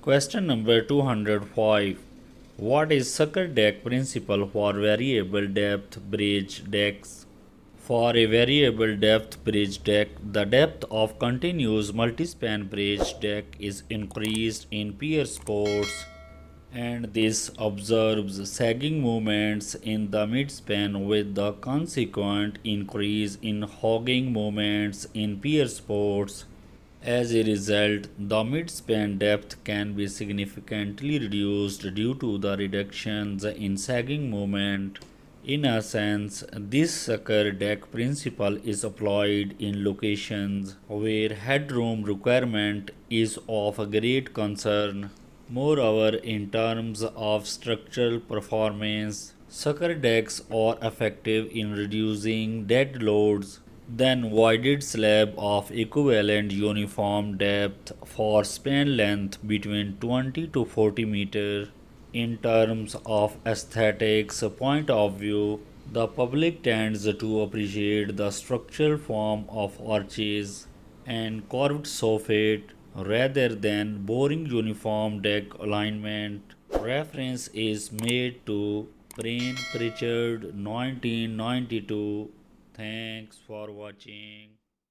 Question number 205. What is sucker deck principle for variable depth bridge decks? For a variable depth bridge deck, the depth of continuous multispan bridge deck is increased in pier sports, and this observes sagging movements in the midspan with the consequent increase in hogging movements in pier sports. As a result, the midspan depth can be significantly reduced due to the reductions in sagging moment. In a sense, this sucker deck principle is applied in locations where headroom requirement is of great concern. Moreover, in terms of structural performance, sucker decks are effective in reducing dead loads than voided slab of equivalent uniform depth for span length between 20 to 40 meter. In terms of aesthetics point of view, the public tends to appreciate the structural form of arches and curved soffit rather than boring uniform deck alignment. Reference is made to Brian Pritchard 1992. Thanks for watching.